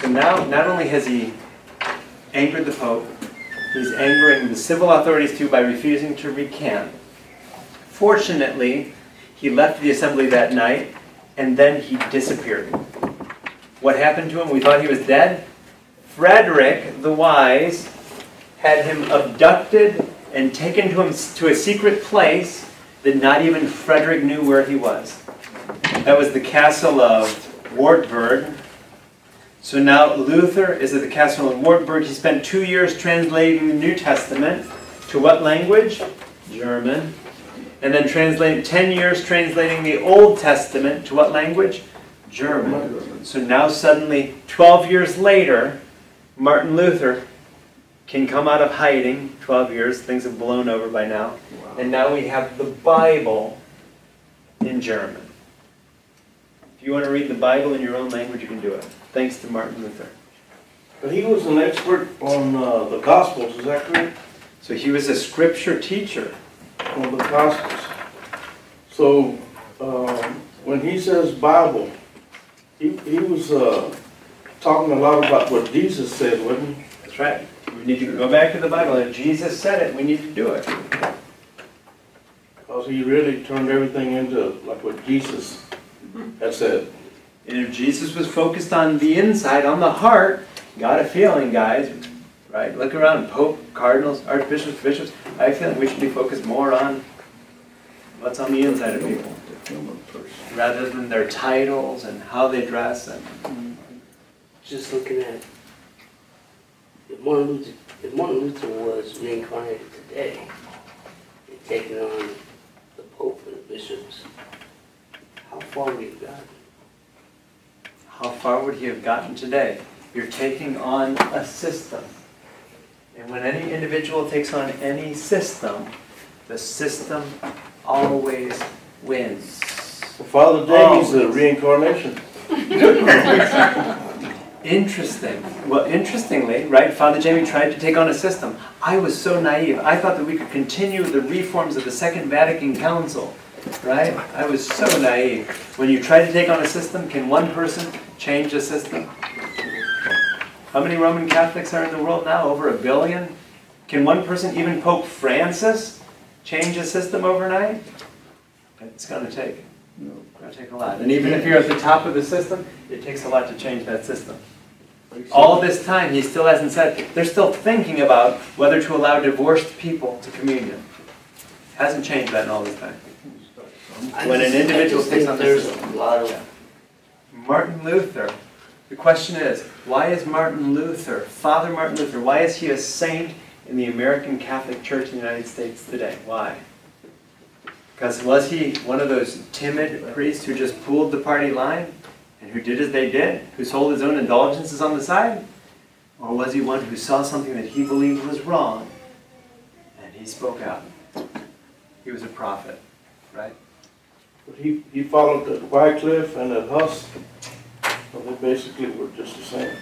So now, not only has he angered the Pope, he's angering the civil authorities too by refusing to recant. Fortunately, he left the assembly that night, and then he disappeared. What happened to him? We thought he was dead. Frederick the Wise had him abducted and taken to a secret place that not even Frederick knew where he was. That was the castle of Wartburg. So now Luther is at the castle in Wartburg. He spent 2 years translating the New Testament to what language? German. And then 10 years translating the Old Testament to what language? German. So now suddenly, 12 years later, Martin Luther can come out of hiding. 12 years, things have blown over by now. Wow. And now we have the Bible in German. If you want to read the Bible in your own language, you can do it. Thanks to Martin Luther. But he was an expert on the Gospels, is that correct? So he was a scripture teacher. On the Gospels. So when he says Bible, he was talking a lot about what Jesus said, wasn't he? That's right. We need to go back to the Bible. If Jesus said it, we need to do it. Because he really turned everything into like what Jesus had said. And if Jesus was focused on the inside, on the heart, got a feeling, guys, right? Look around, Pope, cardinals, archbishops, bishops. I have a feeling we should be focused more on what's on the inside of people, rather than their titles and how they dress. And just looking at if Martin Luther was reincarnated today and taking on the Pope and the bishops, how far would he have gotten? How far would he have gotten today? You're taking on a system. And when any individual takes on any system, the system always wins. Well, Father Jamie's a reincarnation. Interesting. Well, interestingly, right, Father Jamie tried to take on a system. I was so naive. I thought that we could continue the reforms of the Second Vatican Council, right? I was so naive. When you try to take on a system, can one person change a system? How many Roman Catholics are in the world now? Over 1 billion? Can one person, even Pope Francis, change a system overnight? It's going to take. It's going to take a lot. And even if you're at the top of the system, it takes a lot to change that system. All this time, he still hasn't said, they're still thinking about whether to allow divorced people to communion. Hasn't changed that in all this time. When an individual takes on this system. Martin Luther, the question is, why is Martin Luther, Father Martin Luther, why is he a saint in the American Catholic Church in the United States today? Why? Because was he one of those timid priests who just pulled the party line and who did as they did, who sold his own indulgences on the side? Or was he one who saw something that he believed was wrong and he spoke out? He was a prophet, right? But he followed at Wycliffe and at Huss. So they basically were just the same.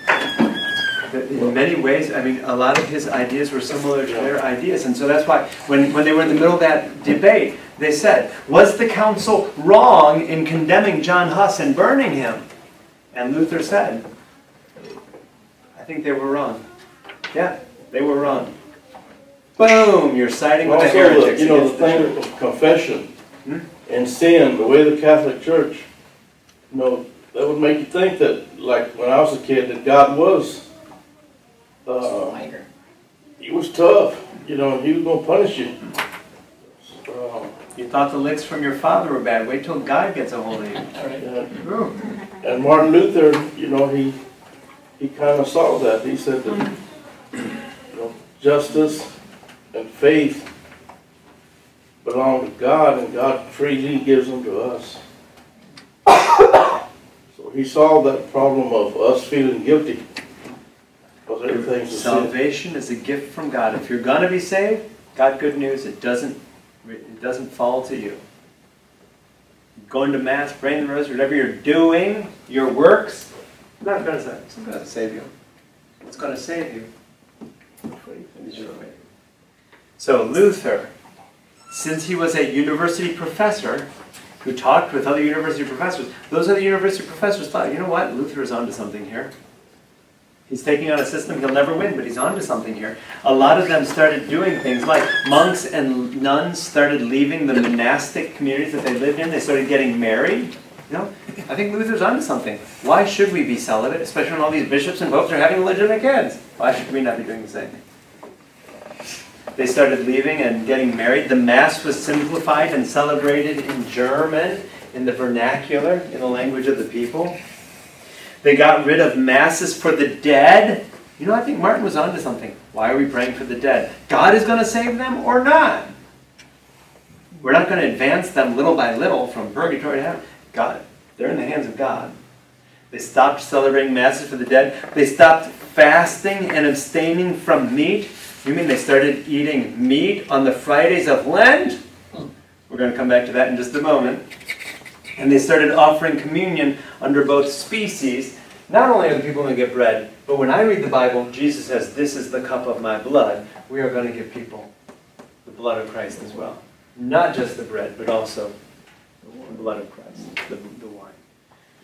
In many ways, I mean, a lot of his ideas were similar to their ideas. And so that's why, when they were in the middle of that debate, they said, was the council wrong in condemning John Huss and burning him? And Luther said, I think they were wrong. Yeah, they were wrong. Boom, you're siding with the heretics. You know, the thing of confession and sin, the way the Catholic Church, you know, that would make you think that, like when I was a kid, that God was, he was tough. You know, he was going to punish you. You thought the licks from your father were bad. Wait till God gets a hold of you. And Martin Luther, you know, he kind of saw that. He said that, you know, justice and faith belong to God, and God freely gives them to us. So he solved that problem of us feeling guilty. Because everything's a sin. Salvation is a gift from God. If you're going to be saved, got good news. It doesn't fall to you. Going to Mass, praying the Rosary, whatever you're doing, your works, not going to save. It's not going to save you. What's going to save you is your faith. So Luther, since he was a university professor who talked with other university professors, those other university professors thought, you know what, Luther is onto something here. He's taking on a system he'll never win, but he's onto something here. A lot of them started doing things like monks and nuns started leaving the monastic communities that they lived in. They started getting married. You know, I think Luther's onto something. Why should we be celibate, especially when all these bishops and popes are having legitimate kids? Why should we not be doing the same thing? They started leaving and getting married. The Mass was simplified and celebrated in German, in the vernacular, in the language of the people. They got rid of Masses for the dead. You know, I think Martin was onto something. Why are we praying for the dead? God is going to save them or not? We're not going to advance them little by little from purgatory to heaven. God, they're in the hands of God. They stopped celebrating Masses for the dead. They stopped fasting and abstaining from meat. You mean they started eating meat on the Fridays of Lent? We're going to come back to that in just a moment. And they started offering communion under both species. Not only are the people going to get bread, but when I read the Bible, Jesus says, this is the cup of my blood. We are going to give people the blood of Christ as well. Not just the bread, but also the blood of Christ, the wine.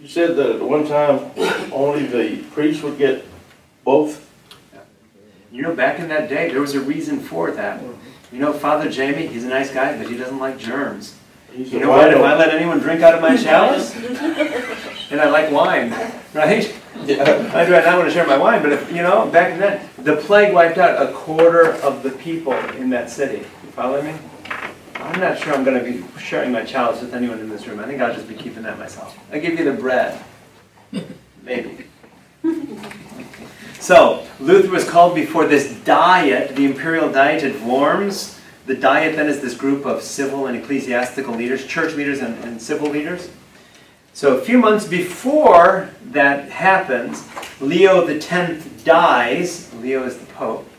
You said that at one time only the priest would get both? You know, back in that day, there was a reason for that. You know, Father Jamie, he's a nice guy, but he doesn't like germs. You know what? Do I let anyone drink out of my chalice? And I like wine, right? I do not want to share my wine, but if, you know, back then, the plague wiped out 1/4 of the people in that city. You follow me? I'm not sure I'm going to be sharing my chalice with anyone in this room. I think I'll just be keeping that myself. I give you the bread. Maybe. So, Luther was called before this Diet, the imperial diet at Worms. The Diet then is this group of civil and ecclesiastical leaders, church leaders and civil leaders. So a few months before that happens, Leo X dies. Leo is the Pope.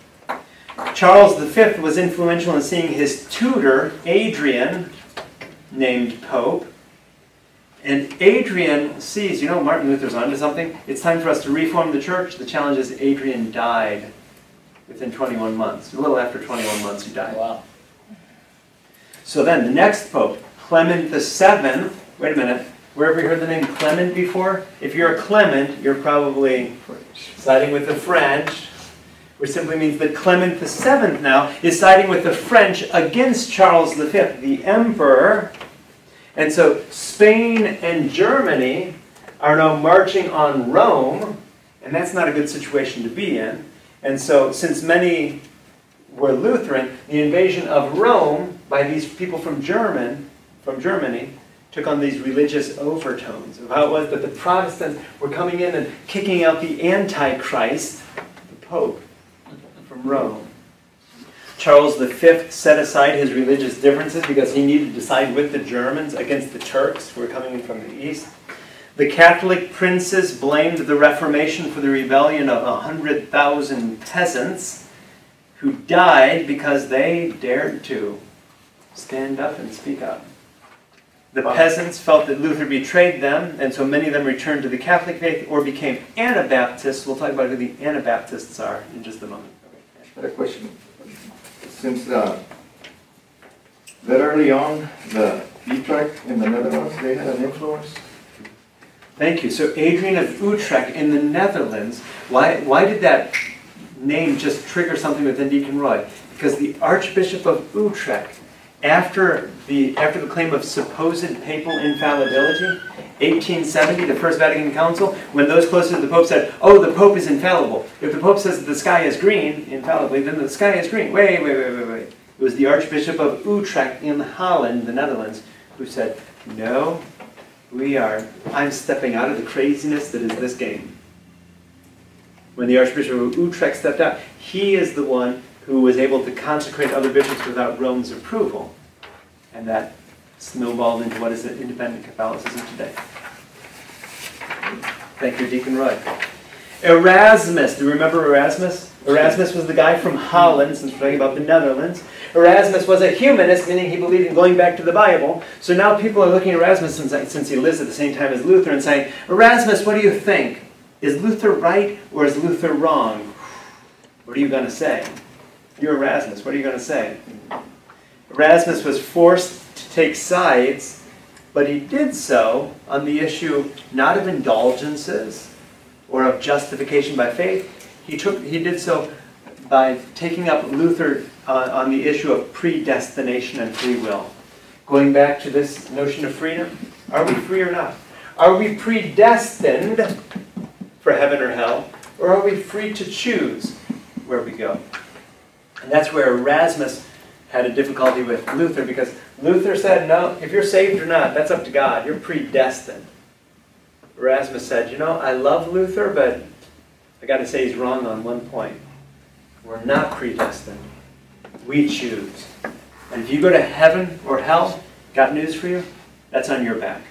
Charles V was influential in seeing his tutor, Adrian, named Pope. And Adrian sees, you know, Martin Luther's onto something. It's time for us to reform the church. The challenge is Adrian died within 21 months. A little after 21 months he died. Wow. So then the next Pope, Clement VII, wait a minute, where have we heard the name Clement before? If you're a Clement, you're probably siding with the French, which simply means that Clement VII now is siding with the French against Charles V, the emperor. And so Spain and Germany are now marching on Rome, and that's not a good situation to be in. And so since many were Lutheran, the invasion of Rome by these people from Germany took on these religious overtones of how it was that the Protestants were coming in and kicking out the Antichrist, the Pope, from Rome. Charles V set aside his religious differences because he needed to side with the Germans against the Turks who were coming in from the east. The Catholic princes blamed the Reformation for the rebellion of 100,000 peasants who died because they dared to stand up and speak up. The peasants felt that Luther betrayed them, and so many of them returned to the Catholic faith or became Anabaptists. We'll talk about who the Anabaptists are in just a moment. I had a question. Since that early on, the Utrecht in the Netherlands, they had an influence? Thank you. So Adrian of Utrecht in the Netherlands, why did that name just trigger something within Deacon Roy? Because the Archbishop of Utrecht, after the claim of supposed papal infallibility, 1870, the First Vatican Council, when those closest to the Pope said, oh, the Pope is infallible. If the Pope says that the sky is green, infallibly, then the sky is green. Wait. It was the Archbishop of Utrecht in Holland, the Netherlands, who said, no, I'm stepping out of the craziness that is this game. When the Archbishop of Utrecht stepped out, he is the one who was able to consecrate other bishops without Rome's approval. And that snowballed into what is independent Catholicism today. Thank you, Deacon Roy. Erasmus, do you remember Erasmus? Erasmus was the guy from Holland, since we're talking about the Netherlands. Erasmus was a humanist, meaning he believed in going back to the Bible. So now people are looking at Erasmus, since he lives at the same time as Luther, and saying, Erasmus, what do you think? Is Luther right or is Luther wrong? What are you going to say? You're Erasmus, what are you going to say? Erasmus was forced to take sides, but he did so on the issue not of indulgences or of justification by faith. He did so by taking up Luther on the issue of predestination and free will. Going back to this notion of freedom, are we free or not? Are we predestined for heaven or hell, or are we free to choose where we go? And that's where Erasmus had a difficulty with Luther, because Luther said, no, if you're saved or not, that's up to God. You're predestined. Erasmus said, you know, I love Luther, but I got to say he's wrong on one point. We're not predestined. We choose. And if you go to heaven or hell, got news for you? That's on your back.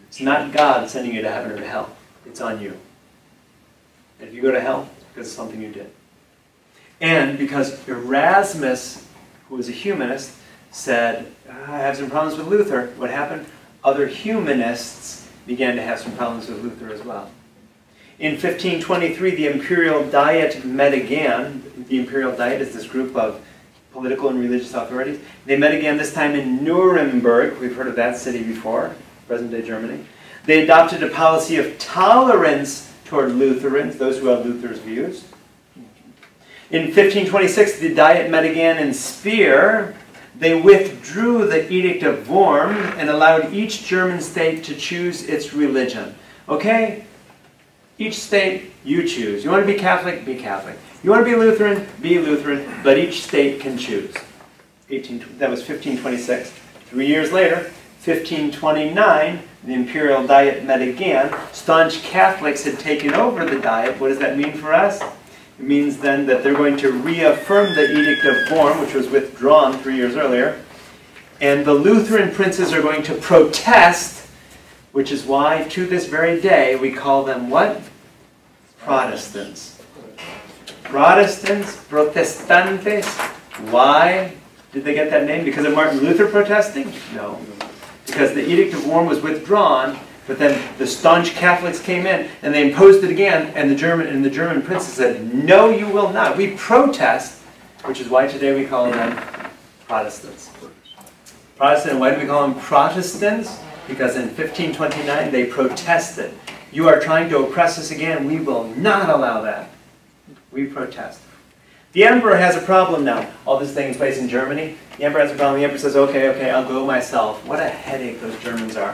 It's not God sending you to heaven or to hell. It's on you. And if you go to hell, it's because of something you did. And because Erasmus, who was a humanist, said, I have some problems with Luther, what happened? Other humanists began to have some problems with Luther as well. In 1523, the Imperial Diet met again. The Imperial Diet is this group of political and religious authorities. They met again, this time in Nuremberg. We've heard of that city before, present-day Germany. They adopted a policy of tolerance toward Lutherans, those who have Luther's views. In 1526, the Diet met again in Speyer. They withdrew the Edict of Worms and allowed each German state to choose its religion. Okay? Each state, you choose. You want to be Catholic? Be Catholic. You want to be Lutheran? Be Lutheran. But each state can choose. That was 1526. 3 years later, 1529, the Imperial Diet met again. Staunch Catholics had taken over the Diet. What does that mean for us? It means then that they're going to reaffirm the Edict of Worms, which was withdrawn 3 years earlier. And the Lutheran princes are going to protest, which is why, to this very day, we call them what? Protestants. Protestants, protestantes. Why did they get that name? Because of Martin Luther protesting? No. Because the Edict of Worms was withdrawn, but then the staunch Catholics came in and they imposed it again, and the German princes said, no, you will not. We protest, which is why today we call them Protestants. Protestant, why do we call them Protestants? Because in 1529 they protested. You are trying to oppress us again. We will not allow that. We protest. The emperor has a problem now. All this taking place in Germany. The emperor has a problem. The emperor says, okay, I'll go myself. What a headache those Germans are.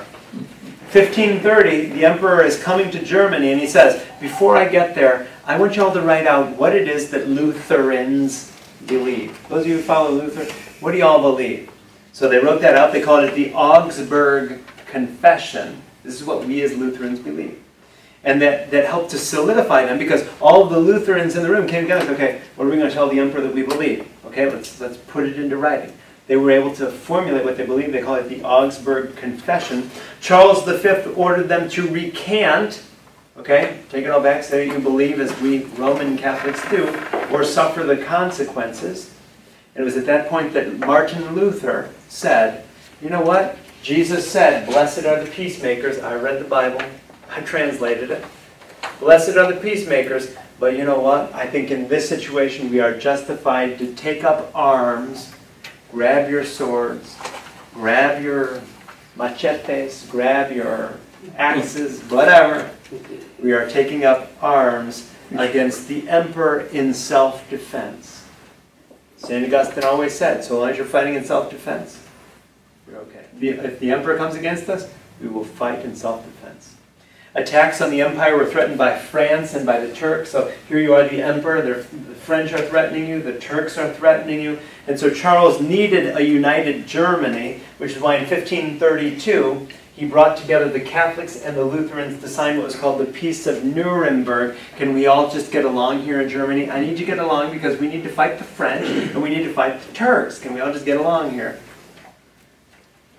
1530, the emperor is coming to Germany and he says, before I get there, I want you all to write out what it is that Lutherans believe. Those of you who follow Luther, what do you all believe? So they wrote that out. They called it the Augsburg Confession. This is what we as Lutherans believe. And that helped to solidify them, because all of the Lutherans in the room came together and said, okay, what are we going to tell the emperor that we believe? Okay, let's put it into writing. They were able to formulate what they believed. They call it the Augsburg Confession. Charles V ordered them to recant, okay, take it all back, say you believe as we Roman Catholics do, or suffer the consequences. And it was at that point that Martin Luther said, you know what? Jesus said, blessed are the peacemakers. I read the Bible. I translated it. Blessed are the peacemakers. But you know what? I think in this situation we are justified to take up arms, grab your swords, grab your machetes, grab your axes, whatever. We are taking up arms against the emperor in self-defense. St. Augustine always said, so long as you're fighting in self-defense, you're okay. If the emperor comes against us, we will fight in self-defense. Attacks on the empire were threatened by France and by the Turks. So here you are, the emperor, the French are threatening you, the Turks are threatening you. And so Charles needed a united Germany, which is why in 1532 he brought together the Catholics and the Lutherans to sign what was called the Peace of Nuremberg. Can we all just get along here in Germany? I need you to get along because we need to fight the French and we need to fight the Turks. Can we all just get along here?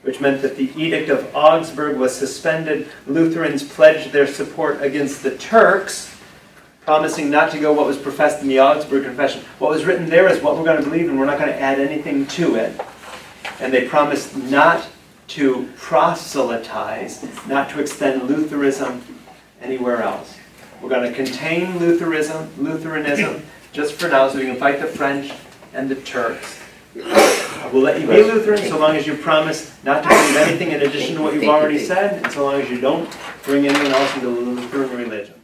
Which meant that the Edict of Augsburg was suspended. Lutherans pledged their support against the Turks, promising not to go what was professed in the Augsburg Confession. What was written there is what we're going to believe, and we're not going to add anything to it. And they promised not to proselytize, not to extend Lutheranism anywhere else. We're going to contain Lutheranism just for now so we can fight the French and the Turks. We'll let you be Lutheran so long as you promise not to believe anything in addition to what you've already said, and so long as you don't bring anyone else into the Lutheran religion.